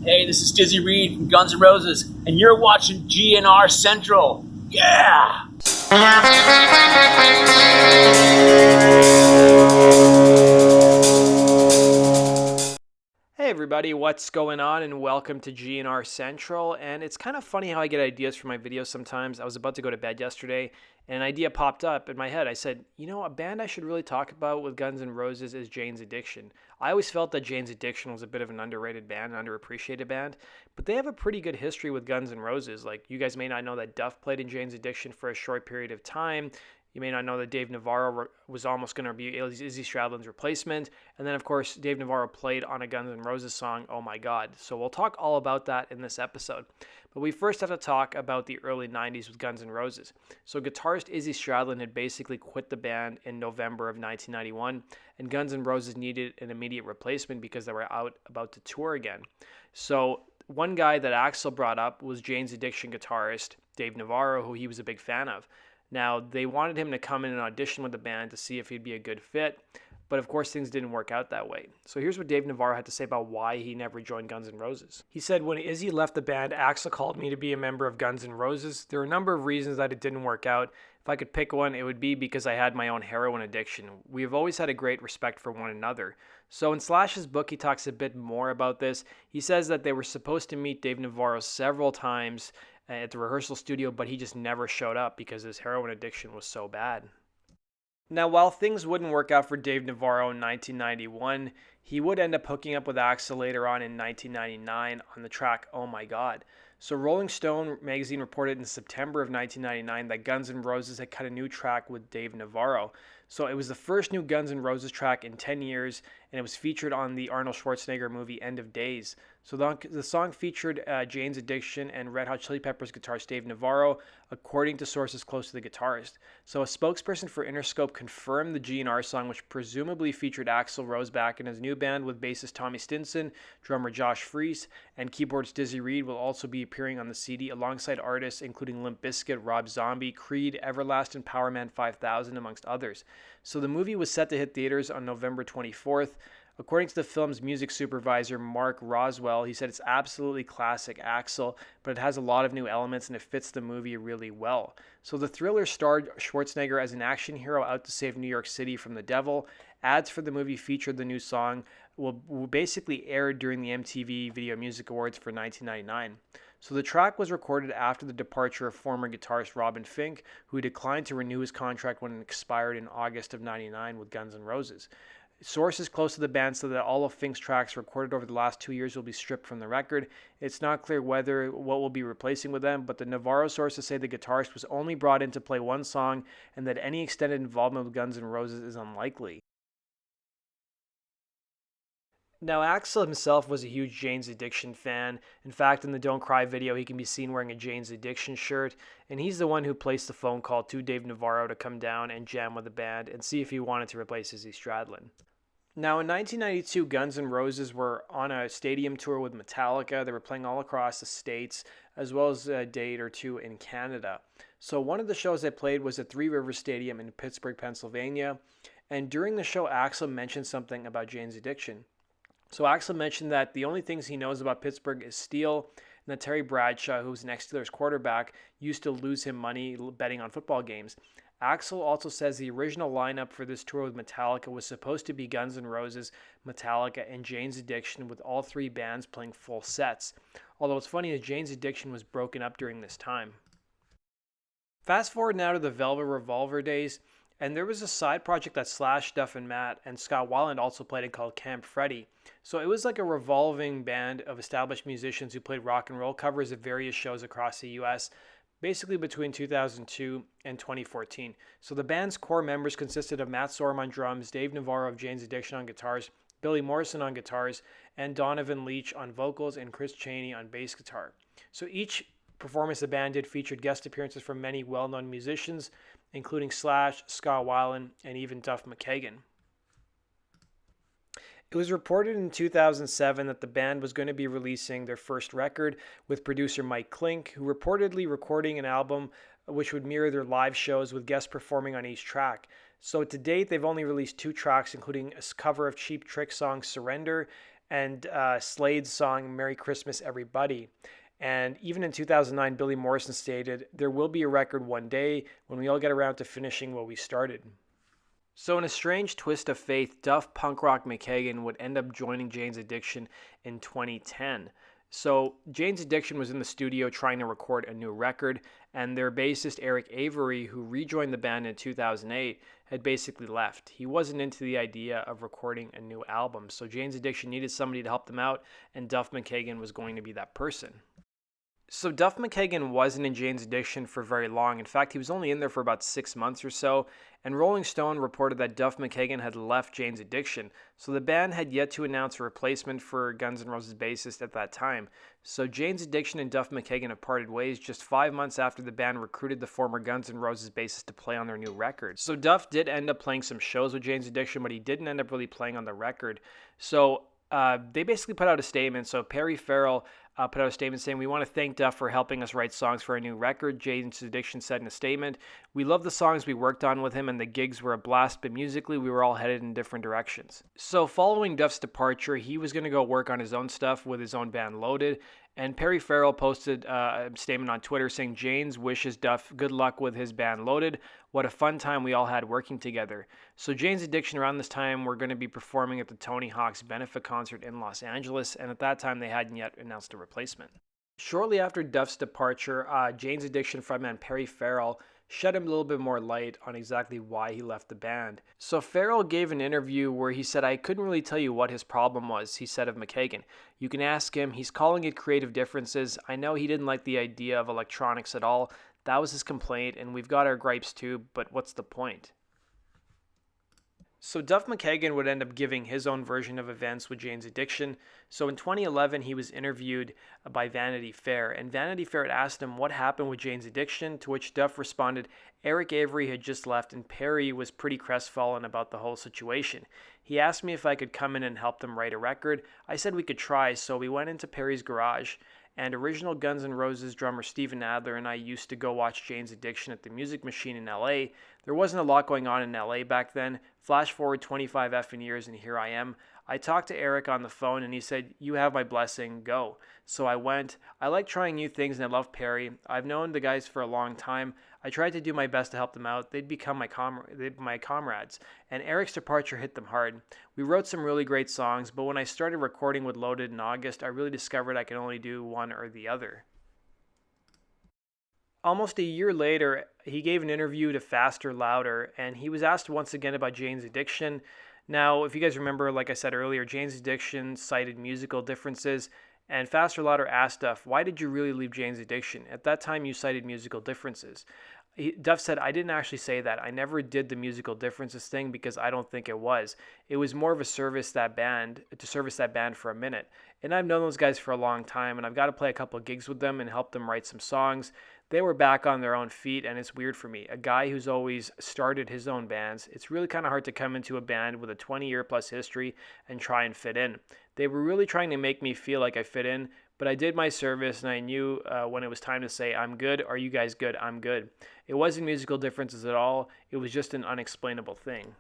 Hey, this is Dizzy Reed from Guns N' Roses, and you're watching GNR Central. Yeah! Hey everybody, what's going on, and welcome to GNR Central. And it's kind of funny how I get ideas for my videos sometimes. I was about to go to bed yesterday and an idea popped up in my head. I said, a band I should really talk about with Guns N' Roses is Jane's Addiction. I always felt that Jane's Addiction was a bit of an underrated band, an underappreciated band, but they have a pretty good history with Guns N' Roses. Like, you guys may not know that Duff played in Jane's Addiction for a short period of time. You may not know that Dave Navarro was almost going to be Izzy Stradlin's replacement. And then, of course, Dave Navarro played on a Guns N' Roses song, Oh My God. So we'll talk all about that in this episode. But we first have to talk about the early 90s with Guns N' Roses. So guitarist Izzy Stradlin had basically quit the band in November of 1991, and Guns N' Roses needed an immediate replacement because they were about to tour again. So one guy that Axl brought up was Jane's Addiction guitarist Dave Navarro, who he was a big fan of. Now, they wanted him to come in and audition with the band to see if he'd be a good fit, but of course things didn't work out that way. So here's what Dave Navarro had to say about why he never joined Guns N' Roses. He said, "When Izzy left the band, Axl called me to be a member of Guns N' Roses. There are a number of reasons that it didn't work out. If I could pick one, it would be because I had my own heroin addiction. We have always had a great respect for one another." So in Slash's book, he talks a bit more about this. He says that they were supposed to meet Dave Navarro several times at the rehearsal studio, but he just never showed up because his heroin addiction was so bad. Now, while things wouldn't work out for Dave Navarro in 1991, he would end up hooking up with Axl later on in 1999 on the track Oh My God. So Rolling Stone magazine reported in September of 1999 that Guns N' Roses had cut a new track with Dave Navarro. So it was the first new Guns N' Roses track in 10 years, and it was featured on the Arnold Schwarzenegger movie End of Days. So the song featured Jane's Addiction and Red Hot Chili Peppers guitarist Dave Navarro, according to sources close to the guitarist. So a spokesperson for Interscope confirmed the GNR song, which presumably featured Axl Rose back in his new band with bassist Tommy Stinson, drummer Josh Freese, and keyboardist Dizzy Reed will also be appearing on the CD alongside artists including Limp Bizkit, Rob Zombie, Creed, Everlast, Power Man 5000, amongst others. So the movie was set to hit theaters on November 24th. According to the film's music supervisor, Mark Roswell, he said it's absolutely classic Axl, but it has a lot of new elements and it fits the movie really well. So the thriller starred Schwarzenegger as an action hero out to save New York City from the devil. Ads for the movie featured the new song, will basically aired during the MTV Video Music Awards for 1999. So the track was recorded after the departure of former guitarist Robin Fink, who declined to renew his contract when it expired in August of 99 with Guns N' Roses. Sources close to the band said that all of Fink's tracks recorded over the last 2 years will be stripped from the record. It's not clear what will be replacing with them, but the Navarro sources say the guitarist was only brought in to play one song and that any extended involvement with Guns N' Roses is unlikely. Now, Axl himself was a huge Jane's Addiction fan. In fact, in the Don't Cry video, he can be seen wearing a Jane's Addiction shirt, and he's the one who placed the phone call to Dave Navarro to come down and jam with the band and see if he wanted to replace Izzy Stradlin. Now, in 1992, Guns N' Roses were on a stadium tour with Metallica. They were playing all across the States, as well as a date or two in Canada. So one of the shows they played was at Three Rivers Stadium in Pittsburgh, Pennsylvania, and during the show, Axl mentioned something about Jane's Addiction. So Axl mentioned that the only things he knows about Pittsburgh is steel, and that Terry Bradshaw, who was an ex-Steelers quarterback, used to lose him money betting on football games. Axl also says the original lineup for this tour with Metallica was supposed to be Guns N' Roses, Metallica, and Jane's Addiction, with all three bands playing full sets. Although what's funny is Jane's Addiction was broken up during this time. Fast forward now to the Velvet Revolver days, and there was a side project that Slash, Duff, and Matt, and Scott Weiland also played in called Camp Freddy. So it was like a revolving band of established musicians who played rock and roll covers at various shows across the U.S., basically between 2002 and 2014. So the band's core members consisted of Matt Sorum on drums, Dave Navarro of Jane's Addiction on guitars, Billy Morrison on guitars, and Donovan Leitch on vocals, and Chris Chaney on bass guitar. So each performance the band did featured guest appearances from many well-known musicians, including Slash, Scott Weiland, and even Duff McKagan. It was reported in 2007 that the band was going to be releasing their first record with producer Mike Klink, who reportedly recording an album which would mirror their live shows with guests performing on each track. So to date, they've only released 2 tracks, including a cover of Cheap Trick's song Surrender and Slade's song Merry Christmas Everybody. And even in 2009, Billy Morrison stated, "There will be a record one day when we all get around to finishing what we started." So in a strange twist of fate, Duff punk rock McKagan would end up joining Jane's Addiction in 2010. So Jane's Addiction was in the studio trying to record a new record, and their bassist Eric Avery, who rejoined the band in 2008, had basically left. He wasn't into the idea of recording a new album, so Jane's Addiction needed somebody to help them out, and Duff McKagan was going to be that person. So Duff McKagan wasn't in Jane's Addiction for very long. In fact, he was only in there for about 6 months or so, and Rolling Stone reported that Duff McKagan had left Jane's Addiction, so the band had yet to announce a replacement for Guns N' Roses bassist at that time. So Jane's Addiction and Duff McKagan have parted ways just 5 months after the band recruited the former Guns N' Roses bassist to play on their new record. So Duff did end up playing some shows with Jane's Addiction, but he didn't end up really playing on the record. So they basically put out a statement. So Perry Farrell put out a statement saying, "We want to thank Duff for helping us write songs for our new record." Jane's Addiction said in a statement, "We love the songs we worked on with him and the gigs were a blast, but musically we were all headed in different directions." So following Duff's departure, he was going to go work on his own stuff with his own band Loaded. And Perry Farrell posted a statement on Twitter saying, "Jane's wishes Duff good luck with his band Loaded. What a fun time we all had working together." So Jane's Addiction around this time were going to be performing at the Tony Hawk's benefit concert in Los Angeles, and at that time they hadn't yet announced a replacement. Shortly after Duff's departure, Jane's Addiction frontman Perry Farrell shed him a little bit more light on exactly why he left the band. So Farrell gave an interview where he said, "I couldn't really tell you what his problem was," he said of McKagan. "You can ask him. He's calling it creative differences. I know he didn't like the idea of electronics at all. That was his complaint, and we've got our gripes too, but what's the point?" So Duff McKagan would end up giving his own version of events with Jane's Addiction. So in 2011, he was interviewed by Vanity Fair, and Vanity Fair had asked him what happened with Jane's Addiction, to which Duff responded, "Eric Avery had just left and Perry was pretty crestfallen about the whole situation. He asked me if I could come in and help them write a record. I said we could try, so we went into Perry's garage, and original Guns N' Roses drummer Steven Adler and I used to go watch Jane's Addiction at the Music Machine in LA. There wasn't a lot going on in LA back then. Flash forward 25 effing years and here I am. I talked to Eric on the phone and he said, 'You have my blessing, go.' So I went. I like trying new things and I love Perry. I've known the guys for a long time. I tried to do my best to help them out. They'd become my comrades. And Eric's departure hit them hard. We wrote some really great songs, but when I started recording with Loaded in August, I really discovered I could only do one or the other." Almost a year later, he gave an interview to Faster Louder, and he was asked once again about Jane's Addiction. Now, if you guys remember, like I said earlier, Jane's Addiction cited musical differences, and Faster Louder asked Duff, "Why did you really leave Jane's Addiction? At that time, you cited musical differences." Duff said, "I didn't actually say that. I never did the musical differences thing because I don't think it was. It was more of a service that band for a minute. And I've known those guys for a long time, and I've got to play a couple of gigs with them and help them write some songs. They were back on their own feet, and it's weird for me. A guy who's always started his own bands, it's really kind of hard to come into a band with a 20-year plus history and try and fit in. They were really trying to make me feel like I fit in, but I did my service, and I knew when it was time to say, 'I'm good. Are you guys good? I'm good.' It wasn't musical differences at all. It was just an unexplainable thing."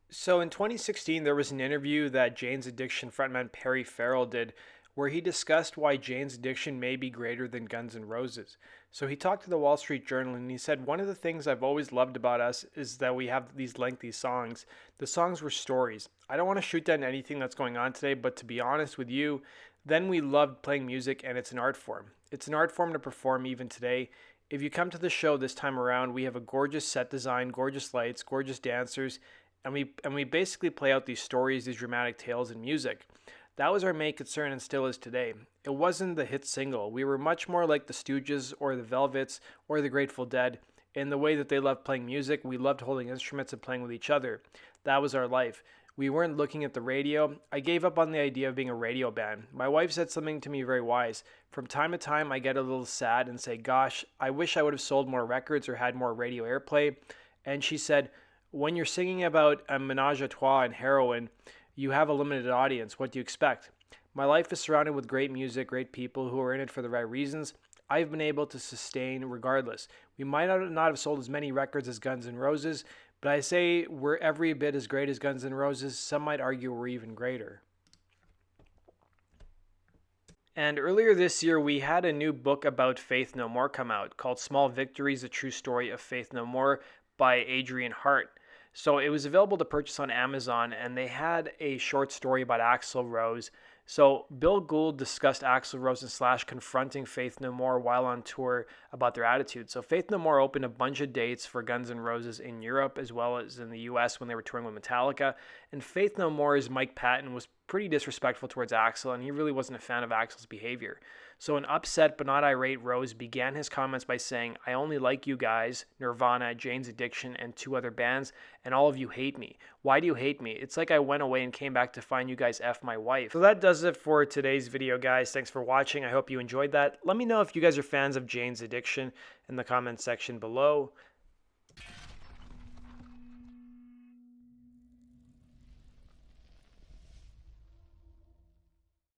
So in 2016, there was an interview that Jane's Addiction frontman Perry Farrell did where he discussed why Jane's Addiction may be greater than Guns N' Roses. So he talked to the Wall Street Journal and he said, "One of the things I've always loved about us is that we have these lengthy songs. The songs were stories. I don't want to shoot down anything that's going on today, but to be honest with you, then we loved playing music and it's an art form. It's an art form to perform even today. If you come to the show this time around, we have a gorgeous set design, gorgeous lights, gorgeous dancers, and we basically play out these stories, these dramatic tales in music. That was our main concern and still is today. It wasn't the hit single. We were much more like the Stooges or the Velvets or the Grateful Dead. In the way that they loved playing music, we loved holding instruments and playing with each other. That was our life. We weren't looking at the radio. I gave up on the idea of being a radio band. My wife said something to me very wise. From time to time, I get a little sad and say, 'Gosh, I wish I would have sold more records or had more radio airplay.' And she said, 'When you're singing about a menage a trois and heroin, you have a limited audience. What do you expect?' My life is surrounded with great music, great people who are in it for the right reasons. I've been able to sustain regardless. We might not have sold as many records as Guns N' Roses, but I say we're every bit as great as Guns N' Roses. Some might argue we're even greater." And earlier this year, we had a new book about Faith No More come out called Small Victories, A True Story of Faith No More by Adrian Hart. So it was available to purchase on Amazon, and they had a short story about Axl Rose. So Bill Gould discussed Axl Rose and Slash confronting Faith No More while on tour about their attitude. So Faith No More opened a bunch of dates for Guns N' Roses in Europe as well as in the US when they were touring with Metallica. And Faith No More's Mike Patton was pretty disrespectful towards Axl, and he really wasn't a fan of Axl's behavior. So an upset but not irate Rose began his comments by saying, "I only like you guys, Nirvana, Jane's Addiction, and 2 other bands, and all of you hate me. Why do you hate me? It's like I went away and came back to find you guys F my wife." So that does it for today's video, guys. Thanks for watching. I hope you enjoyed that. Let me know if you guys are fans of Jane's Addiction in the comments section below.